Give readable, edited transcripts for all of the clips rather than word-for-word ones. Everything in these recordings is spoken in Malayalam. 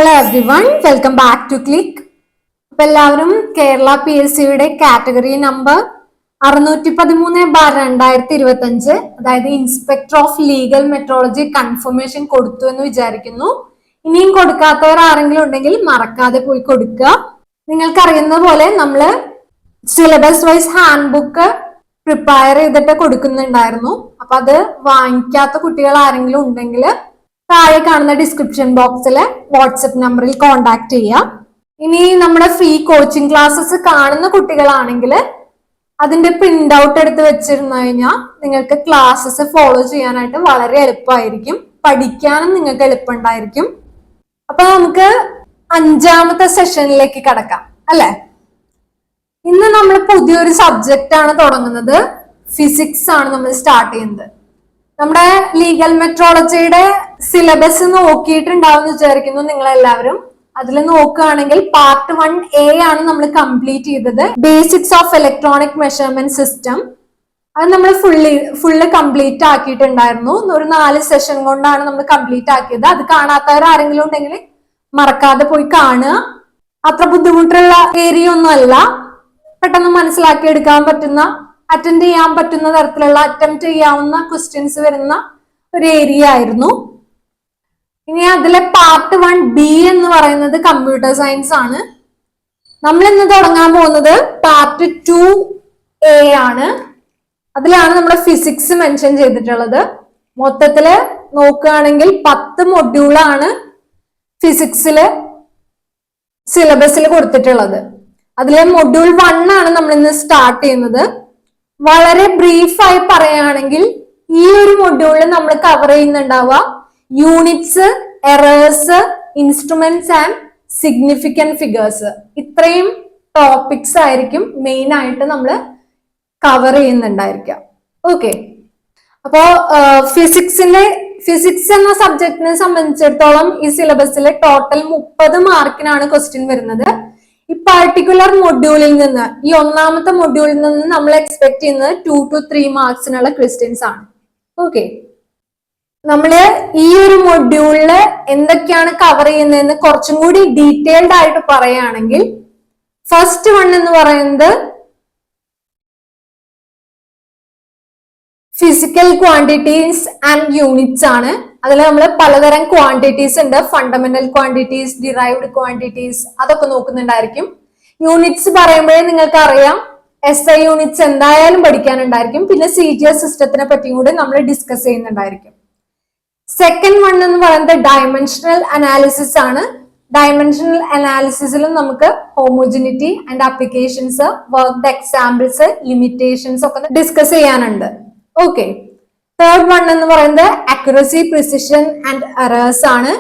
Hello everyone, welcome back to click. അപ്പൊ എല്ലാവരും കേരള PSCയുടെ കാറ്റഗറി നമ്പർ 613/2025, അതായത് inspector of legal metrology confirmation കൊടുത്തു എന്ന് വിചാരിക്കുന്നു. ഇനിയും കൊടുക്കാത്തവർ ആരെങ്കിലും ഉണ്ടെങ്കിൽ മറക്കാതെ പോയി കൊടുക്കുക. നിങ്ങൾക്കറിയുന്ന പോലെ നമ്മള് syllabus wise hand book prepare ചെയ്തിട്ട് കൊടുക്കുന്നുണ്ടായിരുന്നു. അപ്പൊ അത് വാങ്ങിക്കാത്ത കുട്ടികൾ ആരെങ്കിലും ഉണ്ടെങ്കിൽ താഴെ കാണുന്ന ഡിസ്ക്രിപ്ഷൻ ബോക്സിലെ വാട്സപ്പ് നമ്പറിൽ കോൺടാക്ട് ചെയ്യാം. ഇനി നമ്മുടെ ഫ്രീ കോച്ചിങ് ക്ലാസ്സസ് കാണുന്ന കുട്ടികളാണെങ്കിൽ അതിന്റെ പ്രിന്റ് ഔട്ട് എടുത്ത് വെച്ചിരുന്നു കഴിഞ്ഞാൽ നിങ്ങൾക്ക് ക്ലാസ്സസ് ഫോളോ ചെയ്യാനായിട്ട് വളരെ എളുപ്പമായിരിക്കും, പഠിക്കാനും നിങ്ങൾക്ക് എളുപ്പമുണ്ടായിരിക്കും. അപ്പൊ നമുക്ക് 5ാമത്തെ സെഷനിലേക്ക് കടക്കാം അല്ലെ. ഇന്ന് നമ്മൾ പുതിയൊരു സബ്ജക്റ്റ് ആണ് തുടങ്ങുന്നത്. ഫിസിക്സ് ആണ് നമ്മൾ സ്റ്റാർട്ട് ചെയ്യുന്നത്. നമ്മുടെ ലീഗൽ മെട്രോളജിയുടെ സിലബസ് നോക്കിയിട്ടുണ്ടാവും എന്ന് വിചാരിക്കുന്നു നിങ്ങൾ എല്ലാവരും. അതിൽ നോക്കുകയാണെങ്കിൽ പാർട്ട് 1A ആണ് നമ്മൾ കംപ്ലീറ്റ് ചെയ്തത്, basics of electronic measurement system. അത് നമ്മൾ ഫുള്ള് കംപ്ലീറ്റ് ആക്കിയിട്ടുണ്ടായിരുന്നു. ഒരു 4 സെഷൻ കൊണ്ടാണ് നമ്മൾ കംപ്ലീറ്റ് ആക്കിയത്. അത് കാണാത്തവർ ആരെങ്കിലും ഉണ്ടെങ്കിൽ മറക്കാതെ പോയി കാണുക. അത്ര ബുദ്ധിമുട്ടുള്ള ഏരിയ ഒന്നും അല്ല, പെട്ടെന്ന് മനസ്സിലാക്കി എടുക്കാൻ പറ്റുന്ന, അറ്റൻഡ് ചെയ്യാൻ പറ്റുന്ന തരത്തിലുള്ള, അറ്റംപ്റ്റ് ചെയ്യാവുന്ന ക്വസ്റ്റ്യൻസ് വരുന്ന ഒരു ഏരിയ ആയിരുന്നു. ഇനി അതിലെ പാർട്ട് 1B എന്ന് പറയുന്നത് കമ്പ്യൂട്ടർ സയൻസ് ആണ്. നമ്മൾ ഇന്ന് തുടങ്ങാൻ പോകുന്നത് പാർട്ട് 2A ആണ്. അതിലാണ് നമ്മുടെ ഫിസിക്സ് മെൻഷൻ ചെയ്തിട്ടുള്ളത്. മൊത്തത്തില് നോക്കുകയാണെങ്കിൽ 10 മൊഡ്യൂളാണ് ഫിസിക്സില് സിലബസിൽ കൊടുത്തിട്ടുള്ളത്. അതിലെ മൊഡ്യൂൾ 1 ആണ് നമ്മൾ ഇന്ന് സ്റ്റാർട്ട് ചെയ്യുന്നത്. വളരെ ബ്രീഫായി പറയുകയാണെങ്കിൽ ഈ ഒരു മൊഡ്യൂളിൽ നമ്മൾ കവർ ചെയ്യുന്നുണ്ടാവുക units, errors, instruments and significant figures. ഇത്രയും ടോപ്പിക്സ് ആയിരിക്കും മെയിൻ ആയിട്ട് നമ്മൾ കവർ ചെയ്യുന്നുണ്ടായിരിക്കാം. ഓക്കെ, അപ്പോ ഫിസിക്സ് എന്ന സബ്ജക്റ്റിനെ സംബന്ധിച്ചിടത്തോളം ഈ സിലബസിലെ ടോട്ടൽ 30 മാർക്കിനാണ് ക്വസ്റ്റ്യൻ വരുന്നത്. ഈ പർട്ടിക്കുലർ മൊഡ്യൂളിൽ നിന്ന്, ഈ 1ാമത്തെ മൊഡ്യൂളിൽ നിന്ന് നമ്മൾ എക്സ്പെക്ട് ചെയ്യുന്നത് 2 to 3 മാർക്സിനുള്ള ക്വസ്റ്റ്യൻസ് ആണ്. ഓക്കെ, നമ്മള് ഈ ഒരു മൊഡ്യൂളില് എന്തൊക്കെയാണ് കവർ ചെയ്യുന്നതെന്ന് കുറച്ചും കൂടി ഡീറ്റെയിൽഡ് ആയിട്ട് പറയുകയാണെങ്കിൽ, ഫസ്റ്റ് 1 എന്ന് പറയുന്നത് ഫിസിക്കൽ ക്വാണ്ടിറ്റീസ് ആൻഡ് യൂണിറ്റ്സ് ആണ്. അതിൽ നമ്മൾ പലതരം ക്വാണ്ടിറ്റീസ് ഉണ്ട്. ഫണ്ടമെന്റൽ ക്വാണ്ടിറ്റീസ്, ഡിറൈവ്ഡ് ക്വാണ്ടിറ്റീസ്, അതൊക്കെ നോക്കുന്നുണ്ടായിരിക്കും. യൂണിറ്റ്സ് പറയുമ്പോഴേ നിങ്ങൾക്ക് അറിയാം SI യൂണിറ്റ്സ് എന്തായാലും പഠിക്കാനുണ്ടായിരിക്കും. പിന്നെ CGS സിസ്റ്റത്തിനെ പറ്റിയും കൂടി നമ്മൾ ഡിസ്കസ് ചെയ്യുന്നുണ്ടായിരിക്കും. സെക്കൻഡ് 1 എന്ന് പറയുന്നത് ഡയമെൻഷണൽ അനാലിസിസ് ആണ്. ഡയമെൻഷണൽ അനാലിസിസിലും നമുക്ക് homogeneity and applications, worked examples, limitations ഒക്കെ ഡിസ്കസ് ചെയ്യാനുണ്ട്. ഓക്കെ, തേർഡ് 1 എന്ന് പറയുന്നത് അക്യുറസി, പ്രിസിഷൻ ആൻഡ് എറേഴ്സ് ആണ്.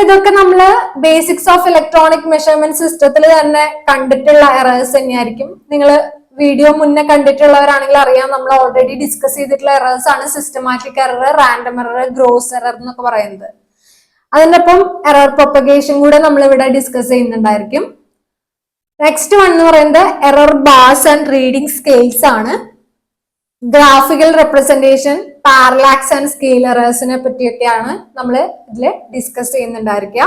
ഇതൊക്കെ നമ്മൾ ബേസിക്സ് ഓഫ് ഇലക്ട്രോണിക് മെഷർമെന്റ് സിസ്റ്റത്തിൽ തന്നെ കണ്ടിട്ടുള്ള എറേഴ്സ് തന്നെയായിരിക്കും. നിങ്ങൾ വീഡിയോ മുന്നേ കണ്ടിട്ടുള്ളവരാണെങ്കിൽ അറിയാം, നമ്മൾ ഓൾറെഡി ഡിസ്കസ് ചെയ്തിട്ടുള്ള എറേഴ്സ് ആണ് systematic error, random error, gross error എന്നൊക്കെ പറയുന്നത്. അതിന്റെ ഒപ്പം എറർ പ്രൊപ്പഗേഷൻ കൂടെ നമ്മൾ ഇവിടെ ഡിസ്കസ് ചെയ്യുന്നുണ്ടായിരിക്കും. നെക്സ്റ്റ് 1 എന്ന് പറയുന്നത് error bars and reading scales ആണ്. Graphical representation, parallax and scale എറേഴ്സിനെ പറ്റിയൊക്കെയാണ് നമ്മൾ ഇതിൽ ഡിസ്കസ് ചെയ്യുന്നുണ്ടായിരിക്കുക.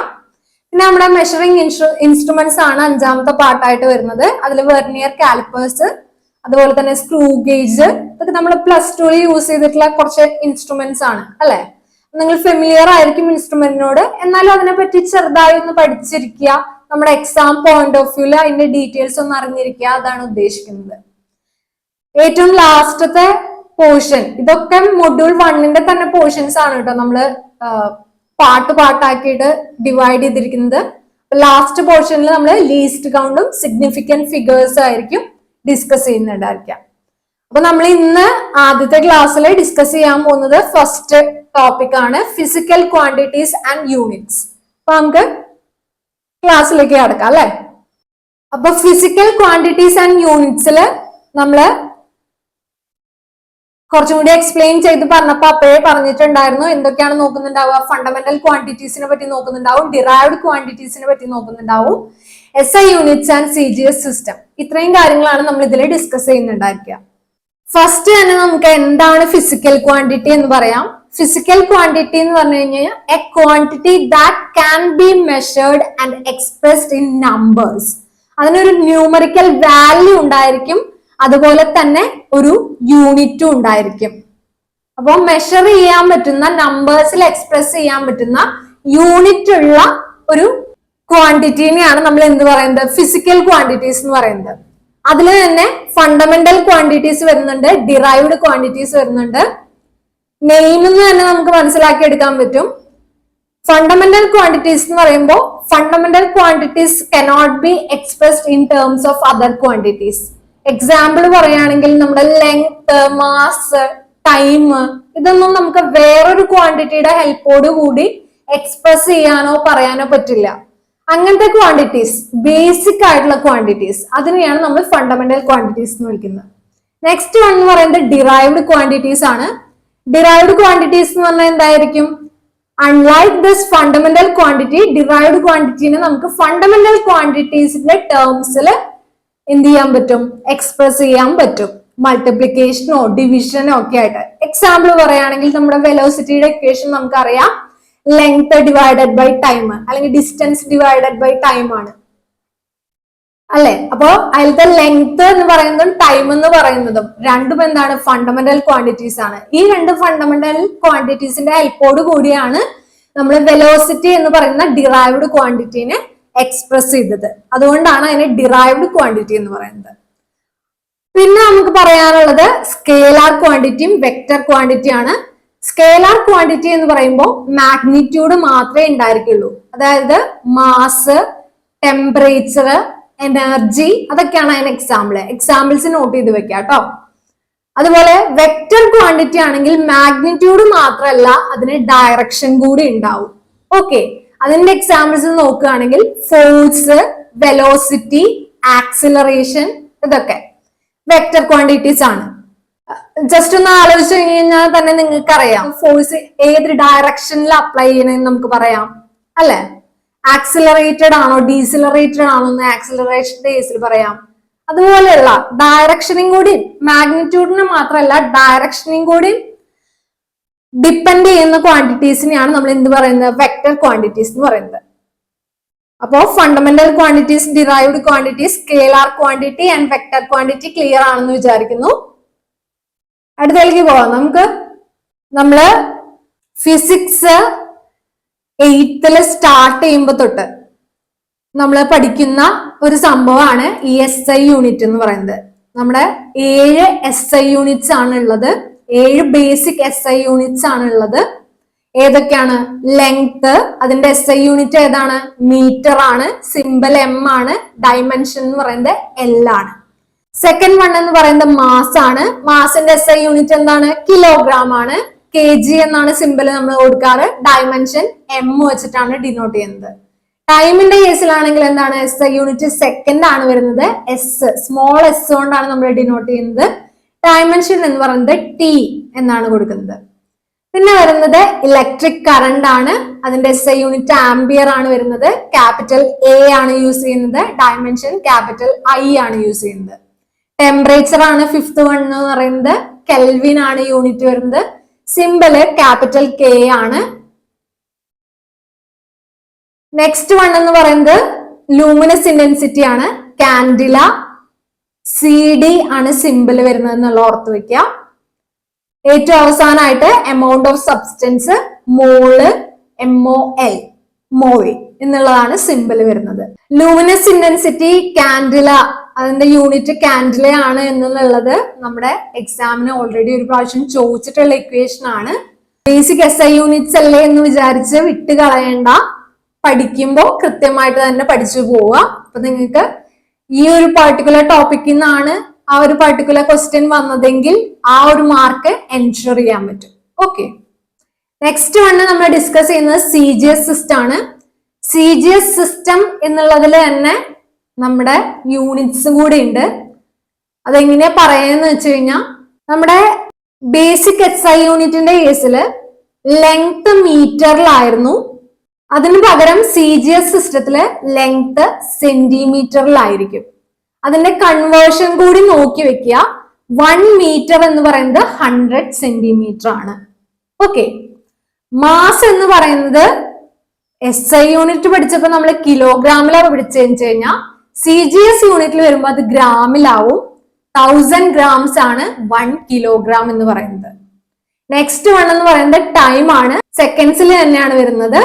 പിന്നെ നമ്മുടെ മെഷറിംഗ് ഇൻസ്ട്രുമെന്റ്സ് ആണ് 5ാമത്തെ പാർട്ടായിട്ട് വരുന്നത്. അതിൽ വെർനിയർ, കാലിപ്പേഴ്സ്, അതുപോലെ തന്നെ സ്ക്രൂ ഗേജ്, ഇതൊക്കെ നമ്മൾ +2 യൂസ് ചെയ്തിട്ടുള്ള കുറച്ച് ഇൻസ്ട്രുമെന്റ്സ് ആണ് അല്ലെ. നിങ്ങൾ ഫെമിലിയർ ആയിരിക്കും ഇൻസ്ട്രുമെന്റിനോട്, എന്നാലും അതിനെപ്പറ്റി ചെറുതായി ഒന്ന് പഠിച്ചിരിക്കുക. നമ്മുടെ എക്സാം പോയിന്റ് ഓഫ് വ്യൂല് അതിന്റെ ഡീറ്റെയിൽസ് ഒന്ന് അറിഞ്ഞിരിക്കുക, അതാണ് ഉദ്ദേശിക്കുന്നത്. ഏറ്റവും ലാസ്റ്റത്തെ പോർഷൻ, ഇതൊക്കെ മൊഡ്യൂൾ 1ന്റെ തന്നെ പോർഷൻസ് ആണ് കേട്ടോ. നമ്മള് പാർട്ടാക്കിയിട്ട് ഡിവൈഡ് ചെയ്തിരിക്കുന്നത്. ലാസ്റ്റ് പോർഷനിൽ നമ്മൾ ലീസ്റ്റ് കൗണ്ടും സിഗ്നിഫിക്കന്റ് ഫിഗേഴ്സ് ആയിരിക്കും ഡിസ്കസ് ചെയ്യുന്നുണ്ടായിരിക്കാം. അപ്പൊ നമ്മൾ ഇന്ന് ആദ്യത്തെ ക്ലാസ്സിൽ ഡിസ്കസ് ചെയ്യാൻ പോകുന്നത് ഫസ്റ്റ് ടോപ്പിക് ആണ് ഫിസിക്കൽ ക്വാണ്ടിറ്റീസ് ആൻഡ് യൂണിറ്റ്സ്. അപ്പൊ നമുക്ക് ക്ലാസ്സിലേക്ക് കടക്കാം അല്ലെ. അപ്പൊ ഫിസിക്കൽ ക്വാണ്ടിറ്റീസ് ആൻഡ് യൂണിറ്റ്സില് നമ്മള് കുറച്ചും കൂടി എക്സ്പ്ലെയിൻ ചെയ്ത് പറഞ്ഞപ്പോ അപ്പോഴേ പറഞ്ഞിട്ടുണ്ടായിരുന്നു എന്തൊക്കെയാണ് നോക്കുന്നുണ്ടാവുക. ഫണ്ടമെന്റൽ ക്വാണ്ടിറ്റീസിനെ പറ്റി നോക്കുന്നുണ്ടാവും, ഡിറൈവ്ഡ് ക്വാണ്ടിറ്റീസിനെ പറ്റി നോക്കുന്നുണ്ടാവും, SI units and CGS system. ഇത്രയും കാര്യങ്ങളാണ് നമ്മൾ ഇതിൽ ഡിസ്കസ് ചെയ്യുന്നുണ്ടായിരിക്കുക. ഫസ്റ്റ് തന്നെ നമുക്ക് എന്താണ് ഫിസിക്കൽ ക്വാണ്ടിറ്റി എന്ന് പറയാം. ഫിസിക്കൽ ക്വാണ്ടിറ്റി എന്ന് പറഞ്ഞു കഴിഞ്ഞാൽ A quantity that can be measured and expressed in numbers. അതിനൊരു ന്യൂമറിക്കൽ വാല്യൂ ഉണ്ടായിരിക്കും, അതുപോലെ തന്നെ ഒരു യൂണിറ്റും ഉണ്ടായിരിക്കും. അപ്പോൾ മെഷർ ചെയ്യാൻ പറ്റുന്ന, നമ്പേഴ്സിൽ എക്സ്പ്രസ് ചെയ്യാൻ പറ്റുന്ന യൂണിറ്റ് ഉള്ള ഒരു ക്വാണ്ടിറ്റിനെയാണ് നമ്മൾ എന്ത് പറയുന്നത്, ഫിസിക്കൽ ക്വാണ്ടിറ്റീസ് എന്ന് പറയുന്നത്. അതിൽ തന്നെ ഫണ്ടമെന്റൽ ക്വാണ്ടിറ്റീസ് വരുന്നുണ്ട്, ഡിറൈവ്ഡ് ക്വാണ്ടിറ്റീസ് വരുന്നുണ്ട്. നെയിമിൽ നിന്ന് തന്നെ നമുക്ക് മനസ്സിലാക്കി എടുക്കാൻ പറ്റും. ഫണ്ടമെന്റൽ ക്വാണ്ടിറ്റീസ് എന്ന് പറയുമ്പോൾ fundamental quantities cannot be expressed in terms of other quantities. Example പറയുകയാണെങ്കിൽ നമ്മുടെ ലെങ്ത്, മാസ്, ടൈം, ഇതൊന്നും നമുക്ക് വേറൊരു ക്വാണ്ടിറ്റിയുടെ ഹെൽപ്പോട് കൂടി എക്സ്പ്രസ് ചെയ്യാനോ പറയാനോ പറ്റില്ല. അങ്ങനത്തെ ക്വാണ്ടിറ്റീസ്, ബേസിക് ആയിട്ടുള്ള ക്വാണ്ടിറ്റീസ്, അതിനെയാണ് നമ്മൾ ഫണ്ടമെന്റൽ ക്വാണ്ടിറ്റീസ് എന്ന് വിളിക്കുന്നത്. നെക്സ്റ്റ് വൺ എന്ന് പറയുന്നത് ഡിറൈവ്ഡ് ക്വാണ്ടിറ്റീസ് ആണ്. ഡിറൈവ്ഡ് ക്വാണ്ടിറ്റീസ് എന്ന് പറഞ്ഞാൽ എന്തായിരിക്കും? Unlike this fundamental quantity, derived ക്വാണ്ടിറ്റീനെ നമുക്ക് ഫണ്ടമെന്റൽ ക്വാണ്ടിറ്റീസിന്റെ ടേംസിൽ എന്ത് ചെയ്യാൻ പറ്റും, എക്സ്പ്രസ് ചെയ്യാൻ പറ്റും. മൾട്ടിപ്ലിക്കേഷനോ ഡിവിഷനോ ഒക്കെ ആയിട്ട്. എക്സാമ്പിൾ പറയുകയാണെങ്കിൽ നമ്മുടെ വെലോസിറ്റിയുടെ ഇക്വേഷൻ നമുക്കറിയാം, ലെങ്ത് ഡിവൈഡഡ് ബൈ ടൈം, അല്ലെങ്കിൽ ഡിസ്റ്റൻസ് ഡിവൈഡഡ് ബൈ ടൈം ആണ് അല്ലെ. അപ്പോ അതിലത്തെ ലെങ്ത് എന്ന് പറയുന്നതും ടൈം എന്ന് പറയുന്നതും രണ്ടും എന്താണ്, ഫണ്ടമെന്റൽ ക്വാണ്ടിറ്റീസ് ആണ്. ഈ രണ്ട് ഫണ്ടമെന്റൽ ക്വാണ്ടിറ്റീസിന്റെ ഹെൽപ്പോട് കൂടിയാണ് നമ്മൾ വെലോസിറ്റി എന്ന് പറയുന്ന ഡിറൈവ്ഡ് ക്വാണ്ടിറ്റീനെ എക്സ്പ്രസ് ചെയ്തത്. അതുകൊണ്ടാണ് അതിനെ ഡിറൈവ്ഡ് ക്വാണ്ടിറ്റി എന്ന് പറയുന്നത്. പിന്നെ നമുക്ക് പറയാനുള്ളത് സ്കേലാർ ക്വാണ്ടിറ്റിയും വെക്റ്റർ ക്വാണ്ടിറ്റിയാണ്. സ്കേലാർ ക്വാണ്ടിറ്റി എന്ന് പറയുമ്പോൾ മാഗ്നിറ്റ്യൂഡ് മാത്രമേ ഉണ്ടായിരിക്കുള്ളൂ. അതായത് മാസ്, ടെമ്പറേച്ചർ, എനർജി, അതൊക്കെയാണ് അതിന് എക്സാമ്പിൾസ് നോട്ട് ചെയ്ത് വെക്കാം കേട്ടോ. അതുപോലെ വെക്റ്റർ ക്വാണ്ടിറ്റി ആണെങ്കിൽ മാഗ്നിറ്റ്യൂഡ് മാത്രമല്ല, അതിന് ഡയറക്ഷൻ കൂടി ഉണ്ടാവും. ഓക്കെ, അതിന്റെ എക്സാമ്പിൾസ് നോക്കുകയാണെങ്കിൽ ഫോഴ്സ്, വെലോസിറ്റി, ആക്സിലറേഷൻ, ഇതൊക്കെ വെക്റ്റർ ക്വാണ്ടിറ്റീസ് ആണ്. ജസ്റ്റ് ഒന്ന് ആലോചിച്ച് കഴിഞ്ഞാൽ തന്നെ നിങ്ങൾക്ക് അറിയാം ഫോഴ്സ് ഏത് ഡയറക്ഷനിൽ അപ്ലൈ ചെയ്യണമെന്ന് നമുക്ക് പറയാം അല്ലെ. ആക്സിലറേറ്റഡ് ആണോ ഡീസിലറേറ്റഡ് ആണോ എന്ന് ആക്സിലറേഷന്റെ കേസിൽ പറയാം. അതുപോലെയുള്ള ഡയറക്ഷനും കൂടി, മാഗ്നിറ്റ്യൂഡിന് മാത്രമല്ല ഡയറക്ഷനും കൂടി ഡിപ്പെൻഡ് ചെയ്യുന്ന ക്വാണ്ടിറ്റീസിനെയാണ് നമ്മൾ എന്ത് പറയുന്നത്, വെക്റ്റർ ക്വാണ്ടിറ്റീസ് എന്ന് പറയുന്നത്. അപ്പോ fundamental quantities, derived quantities, scalar quantity and vector quantity clear ആണെന്ന് വിചാരിക്കുന്നു. അടുത്തേക്ക് പോവാം. നമ്മള് ഫിസിക്സ് 8th സ്റ്റാർട്ട് ചെയ്യുമ്പോൾ തൊട്ട് നമ്മൾ പഠിക്കുന്ന ഒരു സംഭവമാണ് ഈ SI യൂണിറ്റ് എന്ന് പറയുന്നത്. നമ്മുടെ 7 SI യൂണിറ്റ്സ് ആണ് ഉള്ളത്. 7 ബേസിക് SI യൂണിറ്റ്സ് ആണ് ഉള്ളത്. ഏതൊക്കെയാണ്? ലെങ്ത്, അതിന്റെ SI യൂണിറ്റ് ഏതാണ്? മീറ്റർ ആണ്. സിമ്പൽ M ആണ്. ഡയമെൻഷൻ എന്ന് പറയുന്നത് L ആണ്. സെക്കൻഡ് വൺ എന്ന് പറയുന്നത് മാസ് ആണ്. മാസിന്റെ SI യൂണിറ്റ് എന്താണ്? കിലോഗ്രാം ആണ്. kg എന്നാണ് സിമ്പിൾ നമ്മൾ കൊടുക്കാറ്. ഡയമെൻഷൻ M വെച്ചിട്ടാണ് ഡിനോട്ട് ചെയ്യുന്നത്. ടൈമിന്റെ കേസിലാണെങ്കിൽ എന്താണ്? SI യൂണിറ്റ് സെക്കൻഡ് ആണ് വരുന്നത്. സ്മോൾ s കൊണ്ടാണ് നമ്മൾ ഡിനോട്ട് ചെയ്യുന്നത്. ഡയമെൻഷൻ എന്ന് പറയുന്നത് T എന്നാണ് കൊടുക്കുന്നത്. പിന്നെ വരുന്നത് ഇലക്ട്രിക് കറണ്ട് ആണ്. അതിന്റെ SI യൂണിറ്റ് ആംബിയർ ആണ് വരുന്നത്. ക്യാപിറ്റൽ A ആണ് യൂസ് ചെയ്യുന്നത്. ഡയമെൻഷൻ ക്യാപിറ്റൽ I ആണ് യൂസ് ചെയ്യുന്നത്. ടെമ്പറേച്ചർ ആണ് ഫിഫ്ത്ത് വൺ എന്ന് പറയുന്നത്. കെൽവിൻ ആണ് യൂണിറ്റ് വരുന്നത്. സിമ്പിള് ക്യാപിറ്റൽ K ആണ്. നെക്സ്റ്റ് വൺ എന്ന് പറയുന്നത് ലൂമിനസ് ഇന്റൻസിറ്റി ആണ്. കാൻഡില, CD ആണ് സിമ്പിൾ വരുന്നത് എന്നുള്ള ഓർത്ത് വെക്കുക. ഏറ്റവും അവസാനമായിട്ട് എമൗണ്ട് ഓഫ് സബ്സ്റ്റൻസ്, മോള്, MOL, മോൾ എന്നുള്ളതാണ് സിമ്പിൾ വരുന്നത്. ലൂമിനസ് ഇന്റൻസിറ്റി, കാൻഡില, അതിന്റെ യൂണിറ്റ് കാൻഡില ആണ് എന്നുള്ളത് നമ്മുടെ എക്സാമിന് ഓൾറെഡി ഒരു പ്രാവശ്യം ചോദിച്ചിട്ടുള്ള ഇക്വേഷൻ ആണ്. ബേസിക് SI യൂണിറ്റ്സ് അല്ലേ എന്ന് വിചാരിച്ച് വിട്ട് കളയണ്ട. പഠിക്കുമ്പോൾ കൃത്യമായിട്ട് തന്നെ പഠിച്ചു പോവുക. അപ്പൊ നിങ്ങൾക്ക് ഈ ഒരു പർട്ടിക്കുലർ ടോപ്പിക്കിൽ നിന്നാണ് ആ ഒരു പർട്ടിക്കുലർ ക്വസ്റ്റ്യൻ വന്നതെങ്കിൽ ആ ഒരു മാർക്ക് എൻഷുർ ചെയ്യാൻ പറ്റും. ഓക്കെ, നെക്സ്റ്റ് വണ് നമ്മൾ ഡിസ്കസ് ചെയ്യുന്നത് CGS സിസ്റ്റം ആണ്. CGS സിസ്റ്റം എന്നുള്ളതിൽ തന്നെ നമ്മുടെ യൂണിറ്റ്സും കൂടി ഉണ്ട്. അതെങ്ങനെയാ പറയാന്ന് വെച്ച് കഴിഞ്ഞാൽ നമ്മുടെ ബേസിക് SI യൂണിറ്റിന്റെ കേസിൽ ലെങ്ത് മീറ്ററിലായിരുന്നു. അതിന് പകരം CGS സിസ്റ്റത്തില് ലെങ്ത് സെന്റിമീറ്ററിലായിരിക്കും. അതിന്റെ കൺവേർഷൻ കൂടി നോക്കി വെക്കുക. 1 മീറ്റർ എന്ന് പറയുന്നത് 100 സെന്റിമീറ്റർ ആണ്. ഓക്കെ, മാസ് എന്ന് പറയുന്നത് SI യൂണിറ്റ് പഠിച്ചപ്പോ നമ്മൾ കിലോഗ്രാമിലാണ് പഠിച്ചു കഴിഞ്ഞാൽ CGS യൂണിറ്റിൽ വരുമ്പോൾ അത് ഗ്രാമിലാവും. 1000 grams ആണ് 1 kilogram എന്ന് പറയുന്നത്. നെക്സ്റ്റ് വൺ എന്ന് പറയുന്നത് ടൈം ആണ്. സെക്കൻഡ്സിൽ തന്നെയാണ് വരുന്നത്.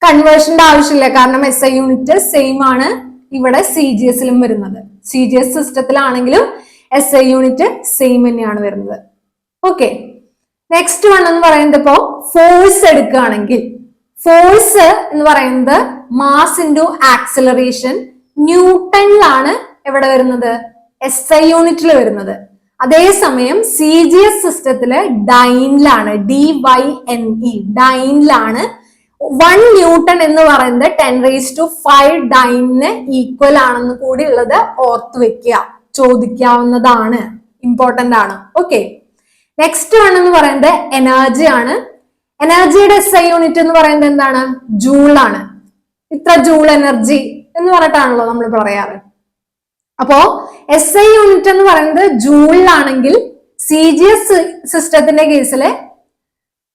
കൺവേർഷന്റെ ആവശ്യമില്ല, കാരണം SI യൂണിറ്റ് സെയിം ആണ് ഇവിടെ CGSലും വരുന്നത്. CGS സിസ്റ്റത്തിലാണെങ്കിലും SI യൂണിറ്റ് സെയിം തന്നെയാണ് വരുന്നത്. ഓക്കെ, നെക്സ്റ്റ് വൺ എന്ന് പറയുന്നത് ഇപ്പോ ഫോഴ്സ് എടുക്കുകയാണെങ്കിൽ ഫോഴ്സ് എന്ന് പറയുന്നത് മാസ് ഇൻറ്റു ആക്സിലറേഷൻ ന്യൂട്ടണിലാണ് എവിടെ വരുന്നത്, SI യൂണിറ്റിൽ വരുന്നത്. അതേസമയം CGS സിസ്റ്റത്തില് ഡൈനിലാണ്, DYNE ഡൈനിലാണ് 1 ന്യൂട്ടൺ എന്ന് പറയുന്നത് 10⁵ ഡൈനിന് ഈക്വൽ ആണെന്ന് കൂടി ഉള്ളത് ഓർത്ത് വെക്കുക, ചോദിക്കാവുന്നതാണ്, ഇമ്പോർട്ടന്റ് ആണ്. ഓക്കെ, നെക്സ്റ്റ് വൺ എന്ന് പറയുന്നത് എനർജി ആണ്. എനർജിയുടെ SI യൂണിറ്റ് എന്ന് പറയുന്നത് എന്താണ്, ജൂൾ ആണ്. ഇത്ര ജൂൾ എനർജി എന്ന് പറഞ്ഞിട്ടാണല്ലോ നമ്മൾ പറയാറ്. അപ്പോ SI യൂണിറ്റ് എന്ന് പറയുന്നത് ജൂളിലാണെങ്കിൽ CGS സിസ്റ്റത്തിന്റെ കേസില്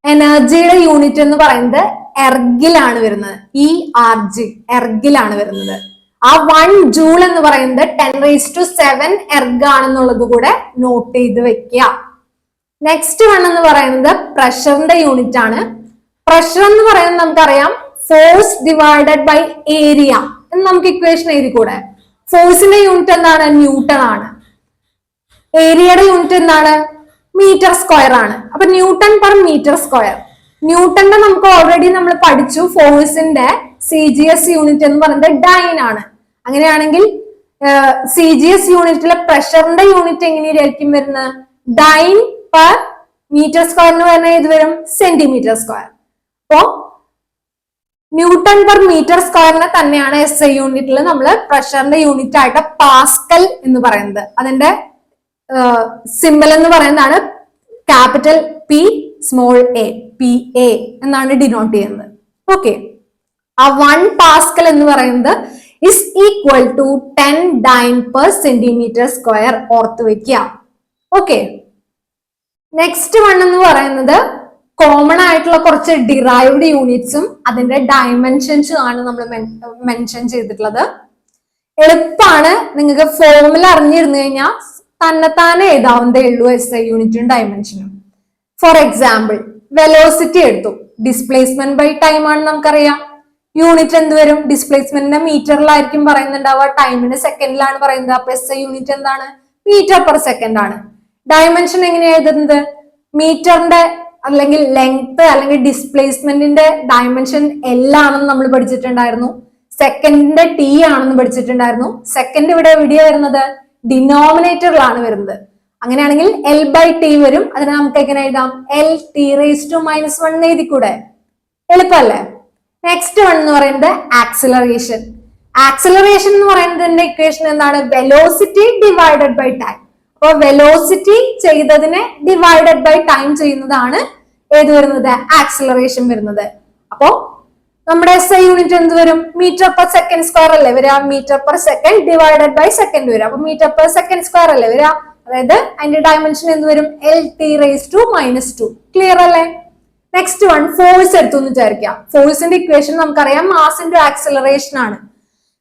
എനർജിയുടെ യൂണിറ്റ് എന്ന് പറയുന്നത് എർഗിലാണ് വരുന്നത്. ERG എർഗിലാണ് വരുന്നത്. ആ 1 ജൂൾ എന്ന് പറയുന്നത് 10⁷ എർഗ് ആണെന്നുള്ളത് കൂടെ നോട്ട് ചെയ്ത് വെക്കുക. നെക്സ്റ്റ് വൺ എന്ന് പറയുന്നത് പ്രഷറിന്റെ യൂണിറ്റ് ആണ്. പ്രഷർ എന്ന് പറയുന്നത് നമുക്കറിയാം ഫോഴ്സ് ഡിവൈഡഡ് ബൈ ഏരിയ എന്ന് നമുക്ക് ഇക്വേഷൻ എഴുതി കൂടെ. ഫോഴ്സിന്റെ യൂണിറ്റ് എന്താണ്, ന്യൂട്ടൺ ആണ്. ഏരിയയുടെ യൂണിറ്റ് എന്താണ്, മീറ്റർ സ്ക്വയർ ആണ്. അപ്പൊ ന്യൂട്ടൺ പെർ മീറ്റർ സ്ക്വയർ. ന്യൂട്ടന്റെ നമുക്ക് ഓൾറെഡി നമ്മൾ പഠിച്ചു. ഫോഴ്സിന്റെ CGS യൂണിറ്റ് എന്ന് പറയുന്നത് ഡൈൻ ആണ്. അങ്ങനെയാണെങ്കിൽ CGS യൂണിറ്റിലെ പ്രഷറിന്റെ യൂണിറ്റ് എങ്ങനെയായിരിക്കും വരുന്നത്, ഡൈൻ പെർ മീറ്റർ സ്ക്വയറിന് പറഞ്ഞാൽ ഇത് വരും സെന്റിമീറ്റർ സ്ക്വയർ. അപ്പോ ന്യൂട്ടൺ പെർ മീറ്റർ സ്ക്വയറിനെ തന്നെയാണ് SI യൂണിറ്റിൽ നമ്മൾ പ്രഷറിന്റെ യൂണിറ്റ് ആയിട്ട് പാസ്കൽ എന്ന് പറയുന്നത്. അതിന്റെ സിമ്പൽ എന്ന് പറയുന്നതാണ് capital P small a, PA എന്നാണ് ഡിനോട്ട് ചെയ്യുന്നത്. ഓക്കെ, ആ 1 പാസ്കൽ എന്ന് പറയുന്നത് is equal to 10 dyne per centimetre square ഓർത്ത് വെക്കുക. ഓക്കെ, നെക്സ്റ്റ് വൺ എന്ന് പറയുന്നത് കോമൺ ആയിട്ടുള്ള കുറച്ച് ഡിറൈവ്ഡ് യൂണിറ്റ്സും അതിന്റെ ഡയമെൻഷൻസും ആണ് നമ്മൾ മെൻഷൻ ചെയ്തിട്ടുള്ളത്. എളുപ്പമാണ്, നിങ്ങൾക്ക് ഫോർമുല അറിഞ്ഞിരുന്നു കഴിഞ്ഞാൽ തന്നെത്താനെ എഴുതാവുന്നതേ ഉള്ളൂ SI യൂണിറ്റും ഡയമെൻഷനും. ഫോർ എക്സാമ്പിൾ വെലോസിറ്റി എടുത്തു, ഡിസ്പ്ലേസ്മെന്റ് ബൈ ടൈം ആണ് നമുക്കറിയാം. യൂണിറ്റ് എന്ത് വരും, ഡിസ്പ്ലേസ്മെന്റിന്റെ മീറ്ററിലായിരിക്കും പറയുന്നുണ്ടാവുക, ടൈമിന് സെക്കൻഡിലാണ് പറയുന്നത്. അപ്പൊ SI യൂണിറ്റ് എന്താണ്, മീറ്റർ പെർ സെക്കൻഡ് ആണ്. ഡയമെൻഷൻ എങ്ങനെയാ എഴുതുന്നത്, മീറ്ററിന്റെ അല്ലെങ്കിൽ ലെങ്ത് അല്ലെങ്കിൽ ഡിസ്പ്ലേസ്മെന്റിന്റെ ഡയമെൻഷൻ L ആണെന്ന് നമ്മൾ പഠിച്ചിട്ടുണ്ടായിരുന്നു. സെക്കൻഡിന്റെ T ആണെന്ന് പഠിച്ചിട്ടുണ്ടായിരുന്നു. സെക്കൻഡ് ഇവിടെ എവിടെയാ വരുന്നത്, ഡിനോമിനേറ്ററിലാണ് വരുന്നത്. അങ്ങനെയാണെങ്കിൽ L/T വരും. അതിനെ നമുക്ക് എങ്ങനെ എഴുതാം, LT⁻⁻1 എഴുതിക്കൂടെ, എളുപ്പമല്ലേ. നെക്സ്റ്റ് വൺ എന്ന് പറയുന്നത് ആക്സിലറേഷൻ. ആക്സിലറേഷൻ എന്ന് പറയുന്നതിന്റെ ഇക്വേഷൻ എന്താണ്, വെലോസിറ്റി ഡിവൈഡഡ് ബൈ ടൈം. അപ്പൊ വെലോസിറ്റി ചെയ്തതിനെ ഡിവൈഡഡ് ബൈ ടൈം ചെയ്യുന്നതാണ് ഏത് വരുന്നത്, ആക്സിലറേഷൻ വരുന്നത്. അപ്പോ നമ്മുടെ SI യൂണിറ്റ് എന്ത് വരും, മീറ്റർ പെർ സെക്കൻഡ് സ്ക്വയർ അല്ലേ വരിക, metre per second divided by second വരും. അപ്പൊ മീറ്റർ പെർ സെക്കൻഡ് സ്ക്വയർ അല്ലേ വരിക, അതായത് അതിന്റെ ഡയമെൻഷൻ എന്ത് വരും, LT⁻². ക്ലിയർ അല്ലേ. നെക്സ്റ്റ് വൺ ഫോഴ്സ് എടുത്തു എന്ന് വിചാരിക്കാം. ഫോഴ്സിന്റെ ഇക്വേഷൻ നമുക്കറിയാം മാസ് ഇൻറ്റു ആക്സിലറേഷൻ ആണ്.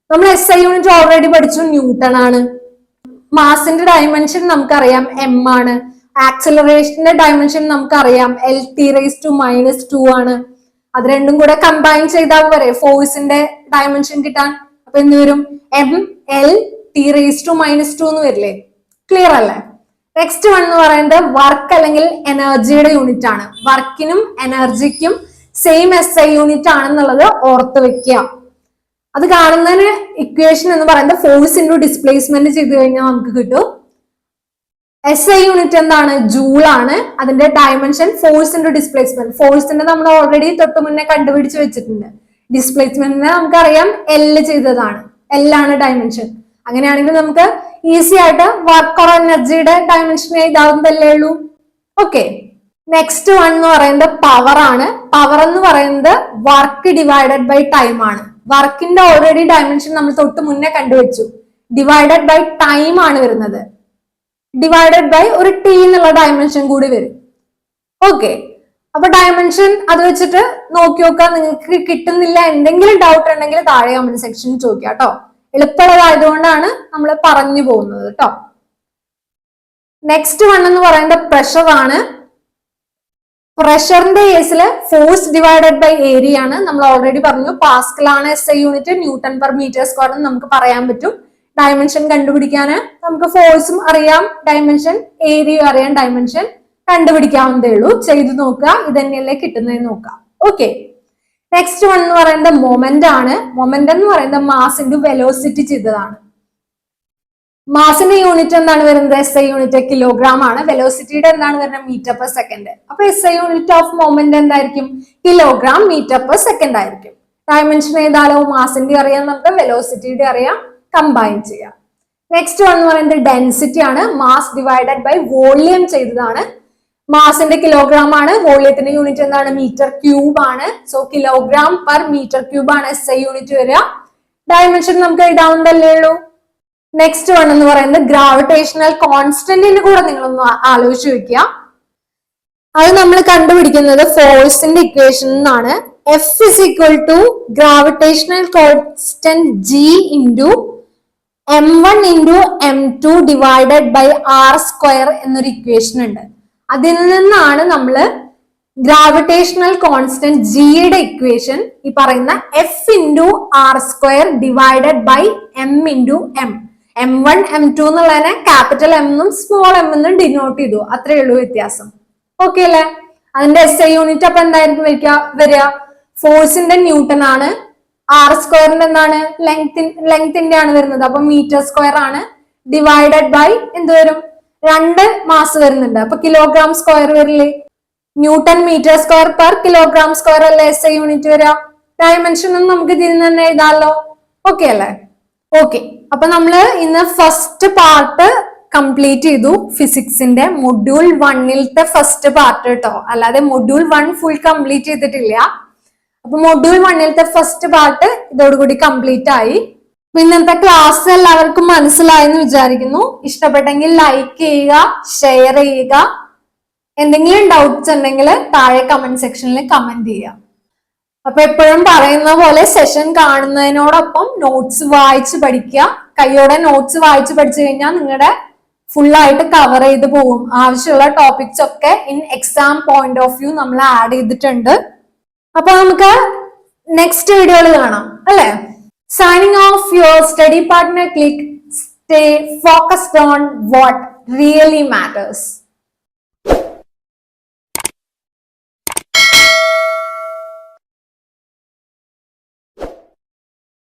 നമ്മൾ SI യൂണിറ്റ് ഓൾറെഡി പഠിച്ചു, ന്യൂട്ടൺ ആണ്. മാസിന്റെ ഡയമെൻഷൻ നമുക്കറിയാം M ആണ്. ആക്സിലറേഷന്റെ ഡയമെൻഷൻ നമുക്കറിയാം LT⁻² ആണ്. അത് രണ്ടും കൂടെ കമ്പൈൻ ചെയ്താൽ വരെ ഫോഴ്സിന്റെ ഡയമെൻഷൻ കിട്ടാൻ. അപ്പൊ എന്ത് വരും, MLT⁻² എന്ന് വരില്ലേ. ക്ലിയർ അല്ലേ. നെക്സ്റ്റ് വൺ എന്ന് പറയുന്നത് വർക്ക് അല്ലെങ്കിൽ എനർജിയുടെ യൂണിറ്റ് ആണ്. വർക്കിനും എനർജിക്കും സെയിം SI യൂണിറ്റ് ആണെന്നുള്ളത് ഓർത്ത് വെക്കുക. അത് കാണുന്നതിന് ഇക്വേഷൻ എന്ന് പറയുന്നത് ഫോഴ്സ് ഇൻറ്റു ഡിസ്പ്ലേസ്മെന്റ് ചെയ്ത് കഴിഞ്ഞാൽ നമുക്ക് കിട്ടും. SI യൂണിറ്റ് എന്താണ്, ജൂൾ ആണ്. അതിന്റെ ഡയമെൻഷൻ ഫോഴ്സ് ഇൻറ്റു ഡിസ്പ്ലേസ്മെന്റ്. ഫോഴ്സിന്റെ നമ്മൾ ഓൾറെഡി തൊട്ട് മുന്നേ കണ്ടുപിടിച്ച് വെച്ചിട്ടുണ്ട്. ഡിസ്പ്ലേസ്മെന്റിനെ നമുക്കറിയാം L ചെയ്തതാണ്, L ആണ് ഡയമെൻഷൻ. അങ്ങനെയാണെങ്കിൽ നമുക്ക് ഈസി ആയിട്ട് വർക്ക് ഓർ എനർജിയുടെ ഡയമെൻഷൻ എഴുതാവുന്നതല്ലേ ഉള്ളൂ. ഓക്കെ, നെക്സ്റ്റ് വൺ എന്ന് പറയുന്നത് പവർ ആണ്. പവർ എന്ന് പറയുന്നത് വർക്ക് ഡിവൈഡഡ് ബൈ ടൈം ആണ്. വർക്കിന്റെ ഓൾറെഡി ഡയമെൻഷൻ നമ്മൾ തൊട്ട് മുന്നേ കണ്ടുവച്ചു. ഡിവൈഡഡ് ബൈ ടൈം ആണ് വരുന്നത്. ഡിവൈഡഡ് ബൈ ഒരു T എന്നുള്ള ഡയമെൻഷൻ കൂടി വരും. ഓക്കെ, അപ്പൊ ഡയമെൻഷൻ അത് വെച്ചിട്ട് നോക്കി നോക്കാം. നിങ്ങൾക്ക് കിട്ടുന്നില്ല, എന്തെങ്കിലും ഡൗട്ട് ഉണ്ടെങ്കിൽ താഴെ കമന്റ് സെക്ഷനിൽ ചോദിക്കാം കേട്ടോ. എളുപ്പമുള്ളതായതുകൊണ്ടാണ് നമ്മൾ പറഞ്ഞു പോകുന്നത് കേട്ടോ. നെക്സ്റ്റ് വൺ എന്ന് പറയുന്നത് പ്രഷർ ആണ്. പ്രഷറിന്റെ കേസിൽ ഫോഴ്സ് ഡിവൈഡഡ് ബൈ ഏരിയ ആണ്. നമ്മൾ ഓൾറെഡി പറഞ്ഞു പാസ്കലാണ് SI unit, newton per metre square എന്ന് നമുക്ക് പറയാൻ പറ്റും. ഡയമെൻഷൻ കണ്ടുപിടിക്കാന് നമുക്ക് ഫോഴ്സും അറിയാം, ഡയമെൻഷൻ ഏരിയയും അറിയാം, ഡയമെൻഷൻ കണ്ടുപിടിക്കാവുന്നതേ ഉള്ളൂ. ചെയ്തു നോക്കുക, ഇത് തന്നെയല്ലേ കിട്ടുന്നതെന്ന് നോക്കാം. ഓക്കെ, നെക്സ്റ്റ് വൺ എന്ന് പറയുന്നത് മൊമെന്റ് ആണ്. മൊമെന്റ് എന്ന് പറയുന്നത് മാസ് ഇൻറ്റു വെലോസിറ്റി ചെയ്തതാണ്. മാസിന്റെ യൂണിറ്റ് എന്താണ് വരുന്നത്? SI യൂണിറ്റ് കിലോഗ്രാം ആണ്. വെലോസിറ്റിയുടെ എന്താണ് വരുന്നത്? Metre per second. അപ്പൊ SI യൂണിറ്റ് ഓഫ് മൊമെന്റ് എന്തായിരിക്കും? കിലോഗ്രാം മീറ്റർ പെർ സെക്കൻഡ് ആയിരിക്കും. ഡയമെൻഷൻ ഏതാണോ? മാസിന്റെ അറിയാം, നമുക്ക് വെലോസിറ്റിയുടെ അറിയാം, കമ്പൈൻ ചെയ്യാം. നെക്സ്റ്റ് വൺ എന്ന് പറയുന്നത് ഡെൻസിറ്റി ആണ്. മാസ് ഡിവൈഡഡ് ബൈ വോളിയം ചെയ്തതാണ്. മാസിന്റെ കിലോഗ്രാം ആണ്, വോളിയത്തിന്റെ യൂണിറ്റ് എന്താണ്? മീറ്റർ ക്യൂബ് ആണ്. So kilogram per metre cube ആണ് SI യൂണിറ്റ് വരിക. ഡയമെൻഷൻ നമുക്ക് എഴുതാവുന്നതല്ലേ ഉള്ളൂ. നെക്സ്റ്റ് വൺ എന്ന് പറയുന്നത് ഗ്രാവിറ്റേഷണൽ കോൺസ്റ്റന്റിന്റെ കൂടെ നിങ്ങളൊന്ന് ആലോചിച്ച് വെക്കുക. അത് നമ്മൾ കണ്ടുപിടിക്കുന്നത് ഫോഴ്സിന്റെ ഇക്വേഷൻ നിന്നാണ്. F is equal to gravitational constant G into m1 into m2 divided by r square എന്നൊരു ഇക്വേഷൻ ഉണ്ട്. അതിൽ നിന്നാണ് നമ്മൾ ഗ്രാവിറ്റേഷണൽ കോൺസ്റ്റന്റ് ജിയുടെ ഇക്വേഷൻ ഈ പറയുന്ന F into r square divided by m into m. M1 M2 എന്നുള്ളതിനെ ക്യാപിറ്റൽ M എന്നും സ്മോൾ m എന്നും ഡിനോട്ട് ചെയ്തു. അത്രേ ഉള്ളൂ വ്യത്യാസം. ഓക്കെ അല്ലെ? അതിന്റെ SI യൂണിറ്റ് അപ്പൊ എന്തായിരിക്കും വരിക? ഫോഴ്സിന്റെ ന്യൂട്ടൺ ആണ്. ആർ സ്ക്വയറിന്റെ എന്താണ്? ലെങ്ത്തിന്റെ ആണ് വരുന്നത്. അപ്പൊ മീറ്റർ സ്ക്വയർ ആണ്. ഡിവൈഡഡ് ബൈ എന്ത് വരും? 2 മാസ് വരുന്നുണ്ട്. അപ്പൊ കിലോഗ്രാം സ്ക്വയർ വരില്ലേ? Newton metre square per kilogram square അല്ലേ SI യൂണിറ്റ് വരിക. ഡയമെൻഷൻ ഒന്നും നമുക്ക് ഇതിൽ നിന്ന് തന്നെ എഴുതാമല്ലോ. ഓക്കെ അല്ലേ? ഓക്കെ, അപ്പൊ നമ്മള് ഇന്ന് ഫസ്റ്റ് പാർട്ട് കംപ്ലീറ്റ് ചെയ്തു. ഫിസിക്സിന്റെ മൊഡ്യൂൾ 1ത്തെ ഫസ്റ്റ് പാർട്ട് കേട്ടോ, അല്ലാതെ മൊഡ്യൂൾ 1 ഫുൾ കംപ്ലീറ്റ് ചെയ്തിട്ടില്ല. അപ്പൊ മൊഡ്യൂൾ 1ത്തെ ഫസ്റ്റ് പാർട്ട് ഇതോടുകൂടി കംപ്ലീറ്റ് ആയി. ഇന്നത്തെ ക്ലാസ് എല്ലാവർക്കും മനസ്സിലായെന്ന് വിചാരിക്കുന്നു. ഇഷ്ടപ്പെട്ടെങ്കിൽ ലൈക്ക് ചെയ്യുക, ഷെയർ ചെയ്യുക. എന്തെങ്കിലും ഡൗട്ട്സ് ഉണ്ടെങ്കിൽ താഴെ കമന്റ് സെക്ഷനിൽ കമന്റ് ചെയ്യുക. അപ്പൊ എപ്പോഴും പറയുന്ന പോലെ സെഷൻ കാണുന്നതിനോടൊപ്പം നോട്ട്സ് വായിച്ച് പഠിക്കുക. കയ്യോടെ നോട്ട്സ് വായിച്ച് പഠിച്ചു കഴിഞ്ഞാൽ നിങ്ങളുടെ ഫുള്ളായിട്ട് കവർ ചെയ്ത് പോകും. ആവശ്യമുള്ള ടോപ്പിക്സ് ഒക്കെ in exam point of view നമ്മൾ ആഡ് ചെയ്തിട്ടുണ്ട്. അപ്പൊ നമുക്ക് നെക്സ്റ്റ് വീഡിയോയിൽ കാണാം അല്ലെ? Signing off your study partner click. Stay focused on what really matters.